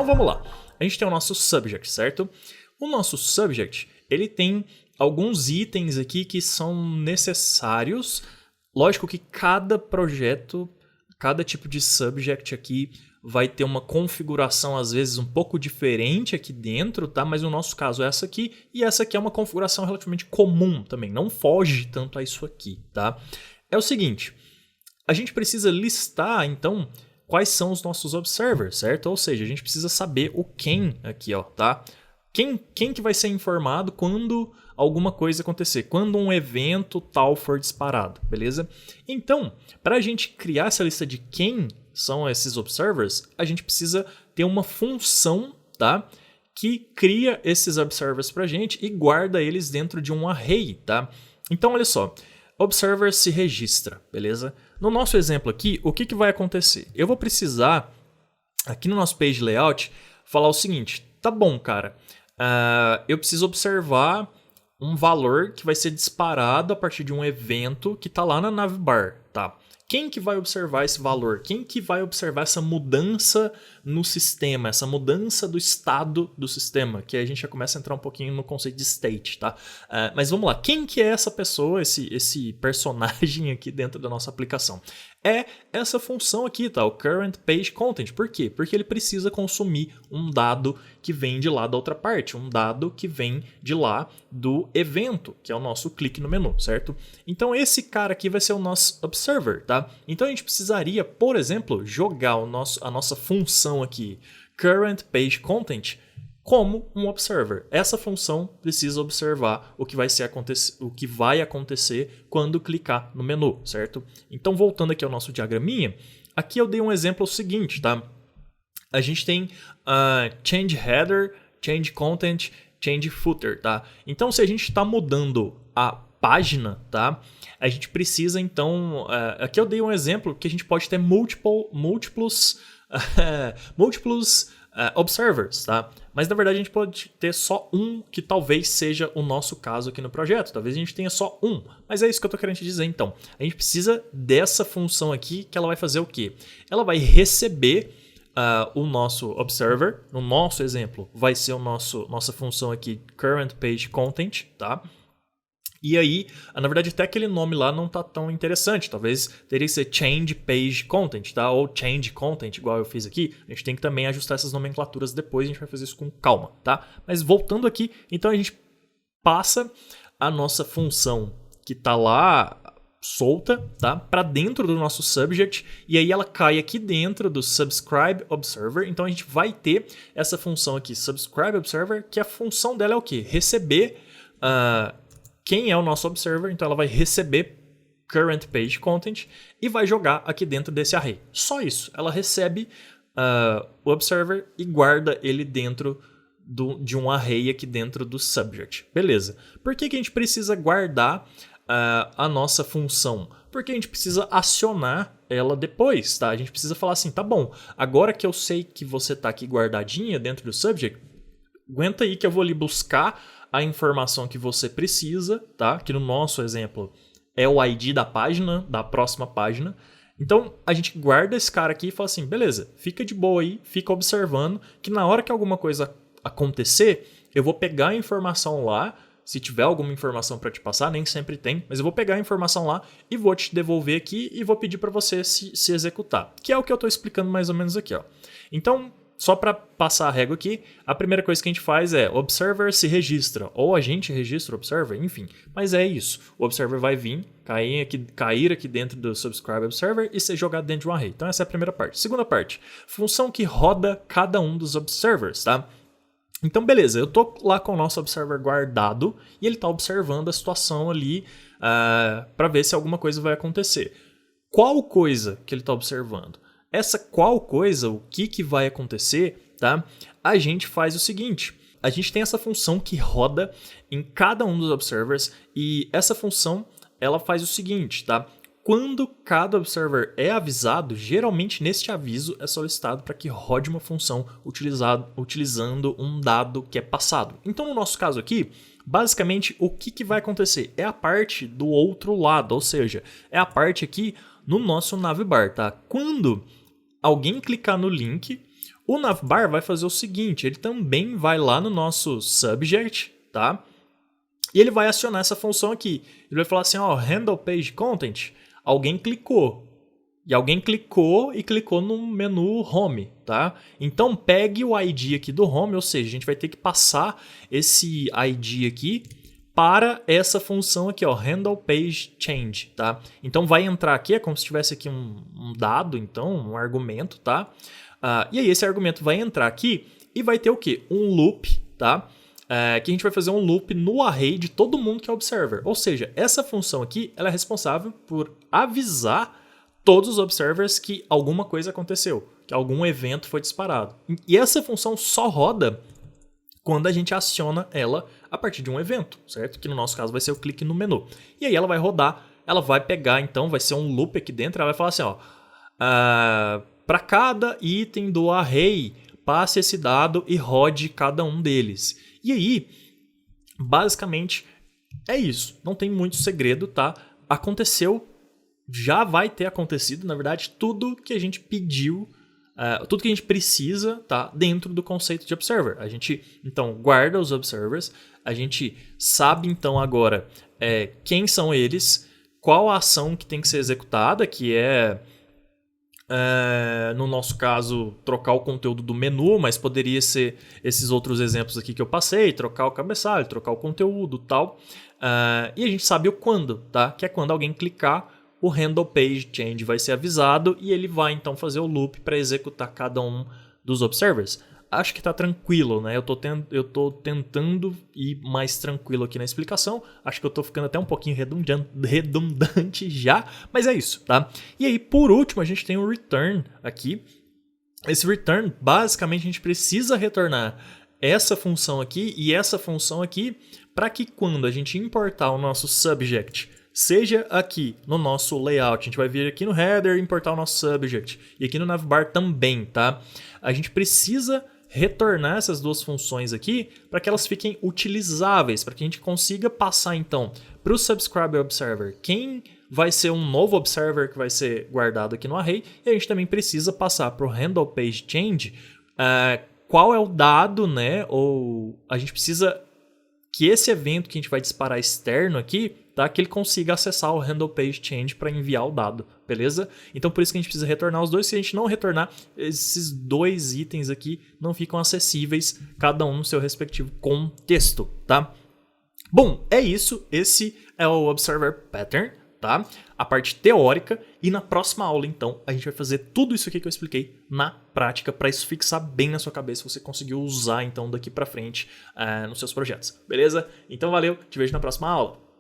Então vamos lá. A gente tem o nosso subject, certo? O nosso subject, ele tem alguns itens aqui que são necessários. Lógico que cada projeto, cada tipo de subject aqui vai ter uma configuração às vezes um pouco diferente aqui dentro, tá? Mas no nosso caso é essa aqui, e essa aqui é uma configuração relativamente comum também, não foge tanto a isso aqui, tá? É o seguinte, a gente precisa listar então quais são os nossos observers, certo? Ou seja, a gente precisa saber o quem aqui, ó, tá? Quem que vai ser informado quando alguma coisa acontecer, quando um evento tal for disparado, beleza? Então, para a gente criar essa lista de quem são esses observers, a gente precisa ter uma função, tá? Que cria esses observers para a gente e guarda eles dentro de um array, tá? Então, olha só, observer se registra, beleza? No nosso exemplo aqui, o que vai acontecer? Eu vou precisar, aqui no nosso page layout, falar o seguinte, tá bom, cara, eu preciso observar um valor que vai ser disparado a partir de um evento que está lá na navbar, tá? Quem que vai observar esse valor? Quem que vai observar essa mudança no sistema, essa mudança do estado do sistema? Que aí a gente já começa a entrar um pouquinho no conceito de state, tá? Mas vamos lá, quem que é essa pessoa, esse personagem aqui dentro da nossa aplicação? É essa função aqui, tá? O current page content. Por quê? Porque ele precisa consumir um dado que vem de lá da outra parte, um dado que vem de lá do evento, que é o nosso clique no menu, certo? Então esse cara aqui vai ser o nosso observer, tá? Então a gente precisaria, por exemplo, jogar a nossa função aqui, current page content, como um observer. Essa função precisa observar o que vai acontecer quando clicar no menu, certo? Então, voltando aqui ao nosso diagraminha, aqui eu dei um exemplo seguinte, tá? A gente tem change header, change content, change footer, tá? Então, se a gente está mudando a página, tá? A gente precisa, então... aqui eu dei um exemplo que a gente pode ter múltiplos observers, tá? Mas na verdade a gente pode ter só um, que talvez seja o nosso caso aqui no projeto. Talvez a gente tenha só um, mas é isso que eu tô querendo te dizer então. A gente precisa dessa função aqui, que ela vai fazer o quê? Ela vai receber o nosso observer. No nosso exemplo vai ser nossa função aqui, current page content, tá? E aí, na verdade, até aquele nome lá não tá tão interessante. Talvez teria que ser change page content, tá? Ou change content, igual eu fiz aqui. A gente tem que também ajustar essas nomenclaturas depois. A gente vai fazer isso com calma, tá? Mas voltando aqui, então a gente passa a nossa função que tá lá solta, tá? Para dentro do nosso subject. E aí ela cai aqui dentro do subscribe observer. Então a gente vai ter essa função aqui, subscribe observer, que a função dela é o quê? Receber... quem é o nosso observer, então ela vai receber current page content e vai jogar aqui dentro desse array. Só isso, ela recebe o observer e guarda ele dentro de um array aqui dentro do subject. Beleza. Por que a gente precisa guardar a nossa função? Porque a gente precisa acionar ela depois, tá? A gente precisa falar assim, tá bom, agora que eu sei que você está aqui guardadinha dentro do subject, aguenta aí que eu vou ali buscar a informação que você precisa, tá? Que no nosso exemplo é o ID da página, da próxima página. Então a gente guarda esse cara aqui e fala assim, beleza, fica de boa aí, fica observando que na hora que alguma coisa acontecer, eu vou pegar a informação lá, se tiver alguma informação para te passar, nem sempre tem, mas eu vou pegar a informação lá e vou te devolver aqui e vou pedir para você se executar, que é o que eu estou explicando mais ou menos aqui, ó. Então, só para passar a régua aqui, a primeira coisa que a gente faz é observer se registra, ou a gente registra o observer, enfim. Mas é isso, o observer vai vir, cair aqui dentro do subscribe observer e ser jogado dentro de um array. Então essa é a primeira parte. Segunda parte, função que roda cada um dos observers, tá? Então beleza, eu tô lá com o nosso observer guardado e ele tá observando a situação ali para ver se alguma coisa vai acontecer. Qual coisa que ele tá observando? Essa qual coisa, o que vai acontecer, tá? A gente faz o seguinte, a gente tem essa função que roda em cada um dos observers e essa função, ela faz o seguinte, tá? Quando cada observer é avisado, geralmente neste aviso é solicitado para que rode uma função utilizando um dado que é passado. Então, no nosso caso aqui, basicamente o que vai acontecer? É a parte do outro lado, ou seja, é a parte aqui no nosso navbar, tá? Quando alguém clicar no link, O navbar vai fazer o seguinte, ele também vai lá no nosso subject, tá? E ele vai acionar essa função aqui. Ele vai falar assim, ó, handle page content, alguém clicou. E alguém clicou e clicou no menu home, tá? Então pegue o ID aqui do home, ou seja, a gente vai ter que passar esse ID aqui para essa função aqui, ó, handle page change, tá? Então vai entrar aqui, é como se tivesse aqui um dado, então, um argumento, tá? E aí esse argumento vai entrar aqui e vai ter o quê? Um loop, tá? Que a gente vai fazer um loop no array de todo mundo que é observer. Ou seja, essa função aqui ela é responsável por avisar todos os observers que alguma coisa aconteceu, que algum evento foi disparado. E essa função só roda quando a gente aciona ela a partir de um evento, certo? Que no nosso caso vai ser o clique no menu. E aí ela vai rodar, ela vai pegar, então vai ser um loop aqui dentro, ela vai falar assim, ó, para cada item do array, passe esse dado e rode cada um deles. E aí, basicamente, é isso. Não tem muito segredo, tá? Aconteceu, já vai ter acontecido, na verdade, tudo que a gente pediu, tudo que a gente precisa, tá? Dentro do conceito de observer. A gente, então, guarda os observers, a gente sabe, então, agora quem são eles, qual a ação que tem que ser executada, que no nosso caso, trocar o conteúdo do menu, mas poderia ser esses outros exemplos aqui que eu passei, trocar o cabeçalho, trocar o conteúdo e tal. E a gente sabe o quando, tá? Que é quando alguém clicar, o handle page change vai ser avisado e ele vai então fazer o loop para executar cada um dos observers. Acho que está tranquilo, né? Eu tô tentando ir mais tranquilo aqui na explicação. Acho que eu tô ficando até um pouquinho redundante já, mas é isso, tá? E aí, por último, a gente tem o return aqui. Esse return, basicamente, a gente precisa retornar essa função aqui e essa função aqui para que quando a gente importar o nosso subject, seja aqui no nosso layout, a gente vai vir aqui no header e importar o nosso subject, e aqui no navbar também, tá? A gente precisa retornar essas duas funções aqui para que elas fiquem utilizáveis, para que a gente consiga passar então para o subscriber observer quem vai ser um novo observer que vai ser guardado aqui no array, e a gente também precisa passar para o handle page change qual é o dado, né? Ou a gente precisa que esse evento que a gente vai disparar externo aqui, tá? Que ele consiga acessar o handle page change para enviar o dado, beleza? Então por isso que a gente precisa retornar os dois. Se a gente não retornar, esses dois itens aqui não ficam acessíveis, cada um no seu respectivo contexto, tá? Bom, é isso. Esse é o Observer Pattern, tá? A parte teórica, e na próxima aula, então, a gente vai fazer tudo isso aqui que eu expliquei na prática, para isso fixar bem na sua cabeça, você conseguir usar, então, daqui para frente nos seus projetos, beleza? Então, valeu, te vejo na próxima aula.